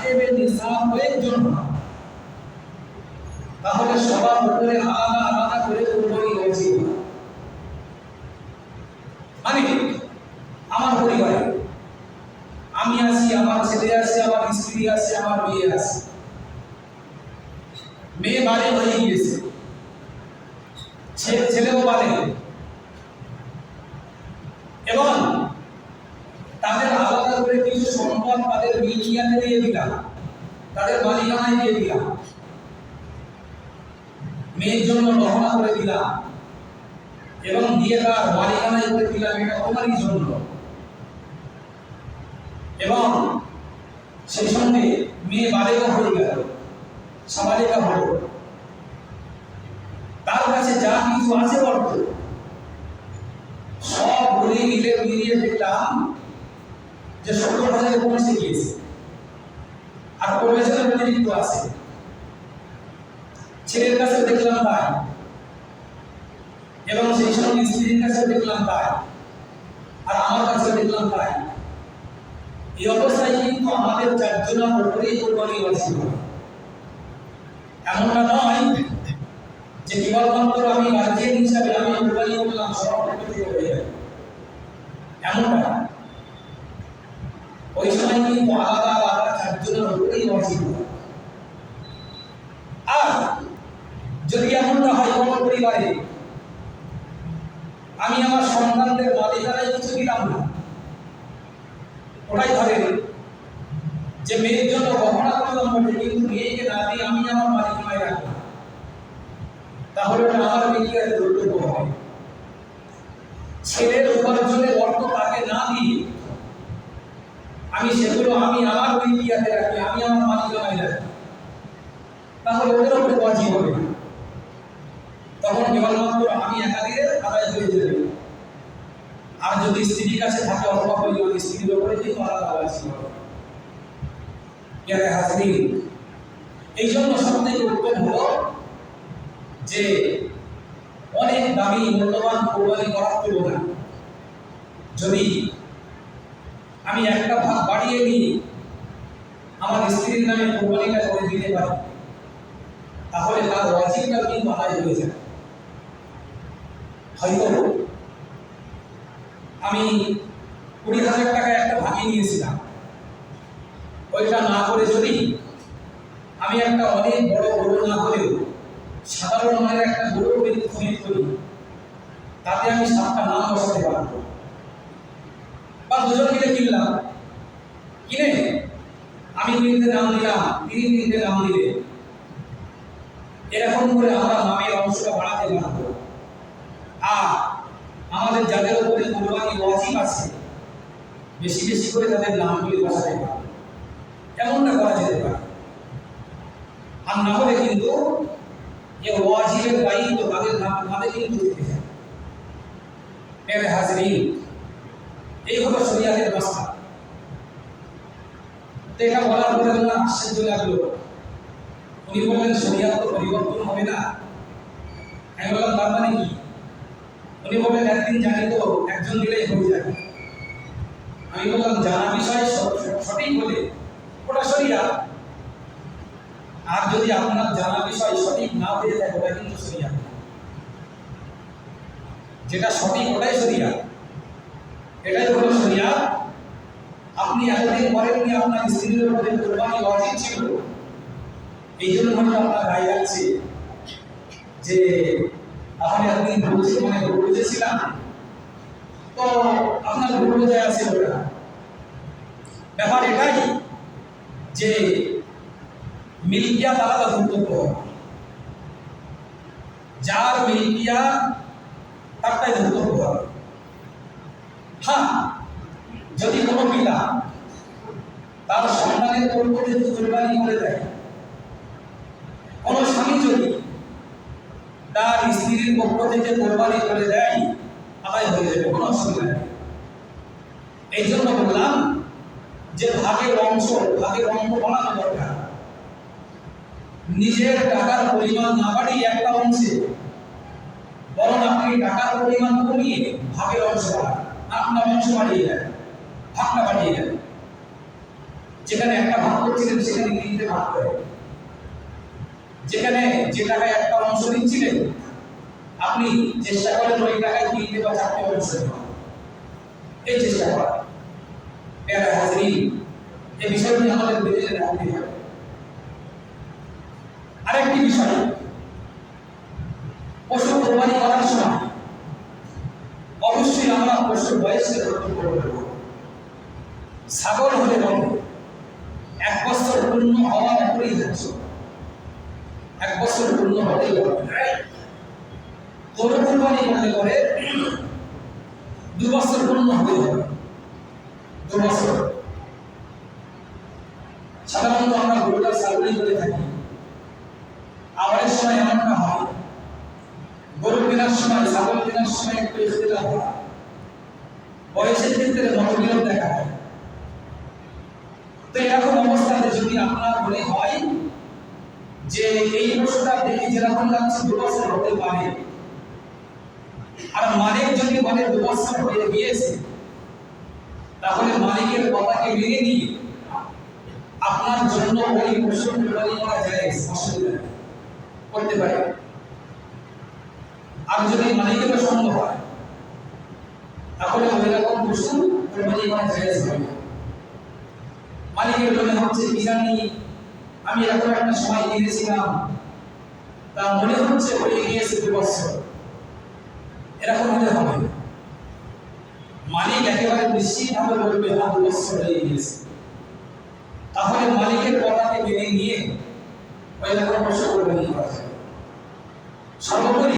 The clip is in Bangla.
সাকিবে নিসাব কয়েকজন, তাহলে সবার উপরে আলাদা আলাদা করে কুরবানি ওয়াজিব। মানে আমার পরিবারে আমি আছি, আমার ছেলে আছে, আমার স্ত্রী আছে, আমার মেয়ে আছে। মেয়ে বাড়ি হয়ে গিয়েছে, ছেলেও বাড়ি, এবং তাদের আলাদা করে কিছু সম্পদ তাদের মিলকিয়াতে দিয়ে দিলাম, তাদের মালিকানায় দিয়ে দিলাম। মেয়ের জন্য গহনা করে দিলাম এবং দিয়ে তার মালিকানায় করে দিলাম, এটা তোমারই জন্য। এবং সেই সঙ্গে মেয়ে বালিকা হয়ে গেল, সাবালিকা হল, তার কাছে যা কিছু আছে অর্থ সব বলে মিলিয়ে দেখলাম যে 70,000 পৌঁছে গিয়েছে, আর প্রয়োজনের অতিরিক্ত আছে। ছেলের কাছে দেখলাম তাই, এবং সেই সঙ্গে স্ত্রীর কাছে দেখলাম তাই, আর আমার কাছে দেখলাম তাই। এই অবস্থায় কিন্তু আমাদের 4 জনের উপরেই কুরবানি ওয়াজিব। এমনটা নয় যে কেবলমাত্র আমি গার্জিয়ান হিসাবে আমি কুরবানি করলাম, সব থেকে হয়ে যাবে, এমনটা। ওই সময় কিন্তু আলাদা আলাদা 4 জনের উপরেই ওয়াজিব। আর যদি এমনটা হয় কোনো পরিবারে আমি আমার সন্তানদের মালিকানায় কিছু দিলাম না, ওটাই ধরে যে মেয়ের জন্য গহনা করলাম বটে, কিন্তু মেয়েকে না দিয়ে আমি আমার মালিকানায় রাখলাম, তাহলে ওটা আমার মিলকিয়াতে ধর্তব্য হবে। ছেলের উপার্জনের অর্থ তাকে না দিয়ে আমি সেগুলো আমি আমার মিলকিয়াতে রাখি, আমি আমার মালিকানায় রাখি, তাহলে ওদের উপরে ওয়াজিব হবে। তখন কেবলমাত্র আমি একা দিয়ে আদায় হয়ে যাবে। আর যদি স্ত্রীর কাছে থাকে অথবা পরিবার, স্ত্রীর উপরে কিন্তু আলাদা ওয়াজিব হবে। এই জন্য সবথেকে উত্তম হলো যে অনেক দামি মূল্যবান কোরবানি করার তুলনায় যদি আমি একটা ভাগ বাড়িয়ে নিয়ে আমার স্ত্রীর নামে কোরবানিটা করে দিতে পারি, তাহলে তার ওয়াজিবটা কিন্তু আদায় হয়ে যায়। হয়তো আমি 20,000 টাকা একটা ভাগে নিয়েছিলাম, ওইটা না করে যদি আমি একটা অনেক বড় গরু না হলেও সাধারণ মানের একটা গরু খরিদ করি, তাতে আমি 7টা নাম বসাতে পারবো। বা দুজন মিলে কিনলাম, কিনে আমি কিনতে নাম দিলাম, তিনি কিনতে নাম দিলে, এরকম করে আমরা নামের অংশটা বাড়াতে পারবো। আর আমাদের যাদের উপরে কুরবানি ওয়াজিব আছে, বেশি বেশি করে তাদের নামগুলি বসাতে পারবো, এমনটা করা যেতে পারে। আর না হলে কিন্তু যে ওয়াজিবের দায়িত্ব তাদের নাম তাদের কিন্তু দিতে হয়। মেরে হাজরিন, এই হলো শরিয়াতের মাসলা। তো এটা বলার পরে আমার আশ্চর্য লাগলো, উনি বললেন শরিয়াত তো পরিবর্তন হবে না। আমি বললাম তার মানে কি? উনি বললেন একদিন জানি তো একজন দিলেই হয়ে যাবে। আমি বললাম জানা বিষয় সঠিক বলে ওটা শরিয়াত, আর যদি আপনার জানা বিষয় সঠিক না হয়ে যায় ওটা কিন্তু শরিয়াত। যেটা সঠিক ওটাই শরিয়াত, এটাই হলো শরিয়াত। আপনি এতদিন করেননি, আপনার স্ত্রীর উপরে কুরবানি ওয়াজিব ছিল, এই জন্য হয়তো আপনার গায়ে লাগছে যে আপনি এতদিন বুঝেছিলাম, তো আপনার ভুল বোঝায় আছে। ওটা ব্যাপার এটাই যে মিলকিয়াত আলাদা ধর্তব্য, যার মিলকিয়াত তারটাই ধর্তব্য হবে। হ্যাঁ, যদি কোনো পিতা তার সন্তানের পক্ষ থেকে কুরবানি করে দেয়, কোনো স্বামী যদি তার স্ত্রীর পক্ষ থেকে কোরবানি করে দেয়, আদায় হয়ে যাবে, কোনো অসুবিধা নেই। এই জন্য বললাম যে ভাগের অংশ বাড়ানো দরকার। নিজের টাকার পরিমাণ না বাড়িয়ে একটা অংশে, বরং আপনি টাকার পরিমাণ কমিয়ে ভাগের অংশ বাড়ান, আপনার অংশ বাড়িয়ে দেন, ভাগটা বাড়িয়ে দেন। যেখানে একটা ভাগ করছিলেন সেখানে তিনটে ভাগ করে, যেখানে যে টাকায় একটা অংশ দিচ্ছিলেন আপনি চেষ্টা করেন ওই টাকায় তিনটে বা চারটে অংশ দেওয়া। এই চেষ্টা করা প্যারা হাজির, এই বিষয়টি আমাদের বেঁধে রাখতে হবে। আরেকটি বিষয়, পশু কোরবানি করার সময় অবশ্যই আমরা পশুর বয়সকে লক্ষ্য করব। ছাগল হলে বলে 1 বছর পূর্ণ হওয়ার পরেই যাচ্ছে, 1 বছর পূর্ণ হতেই হবে। গরু কোরবানি করলে পরে 2 বছর পূর্ণ হতে হবে, 2 বছর। সাধারণত আমরা গরুটা ছাগলই করে থাকি। আমাদের সময় এমনটা হয়, গরু কেনার সময় ছাগল কেনার সময় একটু ইখতিলাফ হয়, বয়সের ক্ষেত্রে মতবিরোধ দেখা যায়। তো এরকম অবস্থাতে যদি আপনার মনে হয় যে এই পশুটা দেখে যেরকম লাগছে 2 বছর হতে পারে, আর মালিক যদি বলে 2 বছর হয়ে গিয়েছে, তাহলে মালিকের কথাকে মেনে নিয়ে আপনার জন্য ওই পশু কোরবানি করা যায়, অসুবিধা নেই, করতে পারে। আর যদি মালিকের সন্দেহ হয় তাহলে ওই রকম পশু কোরবানি করা যায় না। মালিকের মনে হচ্ছে কি জানি আমি এরকম একটা সময় কিনেছিলাম, তা মনে হচ্ছে হয়ে গিয়েছে 2 বছর, এরকম হলে হবে না। মালিক একেবারে নিশ্চিতভাবে বলবে 2 বছর হয়ে গিয়েছে, তাহলে মালিকের কথাকে মেনে নিয়ে ওই রকম পশু কোরবানি করা যায়। সর্বোপরি